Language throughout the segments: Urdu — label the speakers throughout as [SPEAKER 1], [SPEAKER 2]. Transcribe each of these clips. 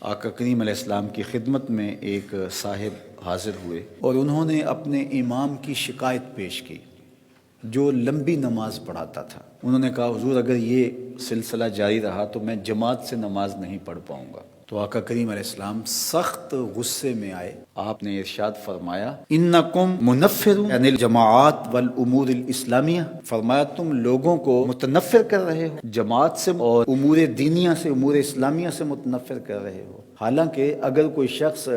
[SPEAKER 1] آقا کریم علیہ السلام کی خدمت میں ایک صاحب حاضر ہوئے اور انہوں نے اپنے امام کی شکایت پیش کی جو لمبی نماز پڑھاتا تھا۔ انہوں نے کہا حضور اگر یہ سلسلہ جاری رہا تو میں جماعت سے نماز نہیں پڑھ پاؤں گا۔ تو آقا کریم علیہ السلام سخت غصے میں آئے، آپ نے ارشاد فرمایا انکم منفرون عن الجماعات والامور الاسلامیہ، فرمایا تم لوگوں کو متنفر کر رہے ہو جماعت سے اور امور دینیہ سے، امور اسلامیہ سے متنفر کر رہے ہو۔ حالانکہ اگر کوئی شخص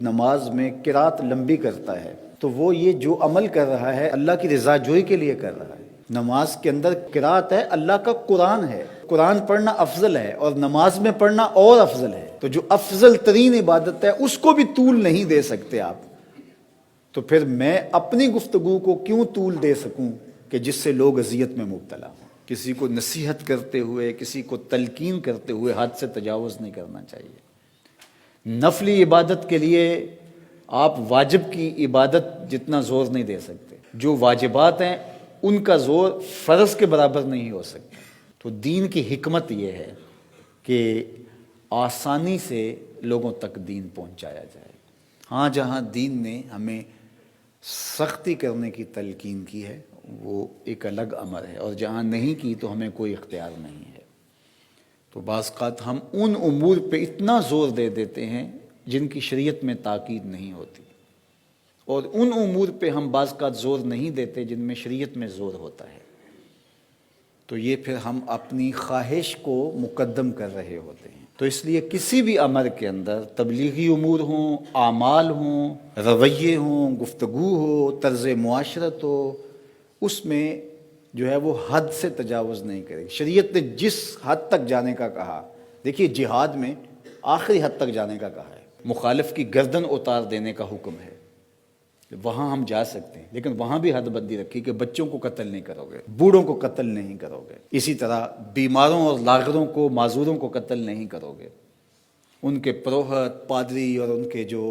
[SPEAKER 1] نماز میں قرات لمبی کرتا ہے تو وہ یہ جو عمل کر رہا ہے اللہ کی رضا جوئی کے لیے کر رہا ہے۔ نماز کے اندر قرات ہے، اللہ کا قرآن ہے، قرآن پڑھنا افضل ہے اور نماز میں پڑھنا اور افضل ہے۔ تو جو افضل ترین عبادت ہے اس کو بھی طول نہیں دے سکتے آپ، تو پھر میں اپنی گفتگو کو کیوں طول دے سکوں کہ جس سے لوگ اذیت میں مبتلا ہوں۔ کسی کو نصیحت کرتے ہوئے، کسی کو تلقین کرتے ہوئے حد سے تجاوز نہیں کرنا چاہیے۔ نفلی عبادت کے لیے آپ واجب کی عبادت جتنا زور نہیں دے سکتے، جو واجبات ہیں ان کا زور فرض کے برابر نہیں ہو سکتا۔ تو دین کی حکمت یہ ہے کہ آسانی سے لوگوں تک دین پہنچایا جائے۔ ہاں جہاں دین نے ہمیں سختی کرنے کی تلقین کی ہے وہ ایک الگ امر ہے، اور جہاں نہیں کی تو ہمیں کوئی اختیار نہیں ہے۔ تو بعض اوقات ہم ان امور پہ اتنا زور دے دیتے ہیں جن کی شریعت میں تاکید نہیں ہوتی، اور ان امور پہ ہم بعض اوقات زور نہیں دیتے جن میں شریعت میں زور ہوتا ہے، تو یہ پھر ہم اپنی خواہش کو مقدم کر رہے ہوتے ہیں۔ تو اس لیے کسی بھی امر کے اندر تبلیغی امور ہوں، اعمال ہوں، رویے ہوں، گفتگو ہو، طرز معاشرت ہو، اس میں جو ہے وہ حد سے تجاوز نہیں کرے۔ شریعت نے جس حد تک جانے کا کہا، دیکھیے جہاد میں آخری حد تک جانے کا کہا ہے، مخالف کی گردن اتار دینے کا حکم ہے، وہاں ہم جا سکتے ہیں، لیکن وہاں بھی حد بندی رکھی کہ بچوں کو قتل نہیں کرو گے، بوڑھوں کو قتل نہیں کرو گے، اسی طرح بیماروں اور لاغروں کو، معذوروں کو قتل نہیں کرو گے، ان کے پروہت، پادری اور ان کے جو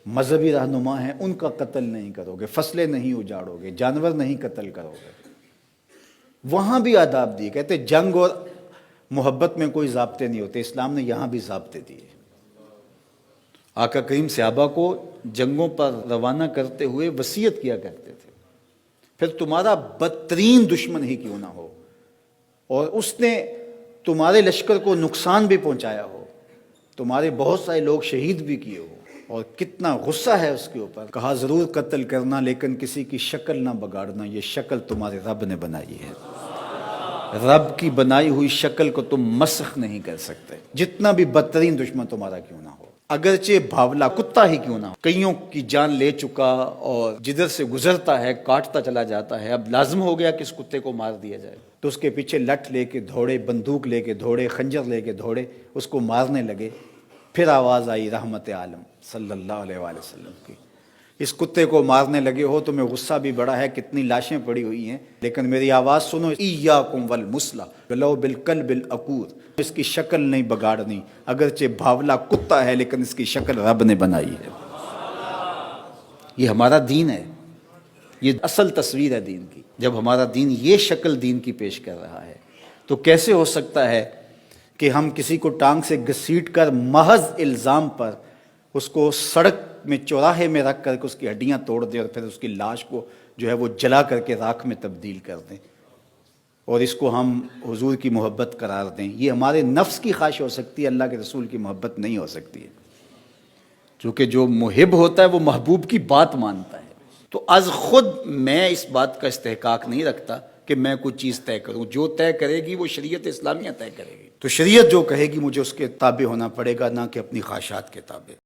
[SPEAKER 1] مذہبی رہنما ہیں ان کا قتل نہیں کرو گے، فصلیں نہیں اجاڑو گے، جانور نہیں قتل کرو گے۔ وہاں بھی آداب دیے، کہتے جنگ اور محبت میں کوئی ضابطے نہیں ہوتے، اسلام نے یہاں بھی ضابطے دیے۔ آقا کریم صحابہ کو جنگوں پر روانہ کرتے ہوئے وصیت کیا کرتے تھے، پھر تمہارا بدترین دشمن ہی کیوں نہ ہو اور اس نے تمہارے لشکر کو نقصان بھی پہنچایا ہو، تمہارے بہت سارے لوگ شہید بھی کیے ہو، اور کتنا غصہ ہے اس کے اوپر، کہا ضرور قتل کرنا لیکن کسی کی شکل نہ بگاڑنا، یہ شکل تمہارے رب نے بنائی ہے، رب کی بنائی ہوئی شکل کو تم مسخ نہیں کر سکتے، جتنا بھی بدترین دشمن تمہارا کیوں نہ ہو، اگرچہ بھاولا کتا ہی کیوں نہ ہو۔ کئیوں کی جان لے چکا اور جدھر سے گزرتا ہے کاٹتا چلا جاتا ہے، اب لازم ہو گیا کہ اس کتے کو مار دیا جائے، تو اس کے پیچھے لٹھ لے کے دوڑے، بندوق لے کے دوڑے، خنجر لے کے دوڑے، اس کو مارنے لگے، پھر آواز آئی رحمت عالم صلی اللہ علیہ وآلہ وسلم کی، اس کتے کو مارنے لگے ہو، تمہیں غصہ بھی بڑا ہے، کتنی لاشیں پڑی ہوئی ہیں، لیکن میری آواز سنو، ایاکم والمثلہ ولو بالکلب العقور، اس کی شکل نہیں بگاڑنی، اگرچہ بھاولا کتا ہے لیکن اس کی شکل رب نے بنائی ہے۔ یہ ہمارا دین ہے، یہ اصل تصویر ہے دین کی۔ جب ہمارا دین یہ شکل دین کی پیش کر رہا ہے تو کیسے ہو سکتا ہے کہ ہم کسی کو ٹانگ سے گھسیٹ کر محض الزام پر اس کو سڑک میں چوراہے میں رکھ کر کے اس کی ہڈیاں توڑ دیں اور پھر اس کی لاش کو جو ہے وہ جلا کر کے راکھ میں تبدیل کر دیں اور اس کو ہم حضور کی محبت قرار دیں۔ یہ ہمارے نفس کی خواہش ہو سکتی ہے، اللہ کے رسول کی محبت نہیں ہو سکتی ہے، چونکہ جو محب ہوتا ہے وہ محبوب کی بات مانتا ہے۔ تو از خود میں اس بات کا استحقاق نہیں رکھتا کہ میں کوئی چیز طے کروں، جو طے کرے گی وہ شریعت اسلامیہ طے کرے گی، تو شریعت جو کہے گی مجھے اس کے تابع ہونا پڑے گا، نہ کہ اپنی خواہشات کے تابع۔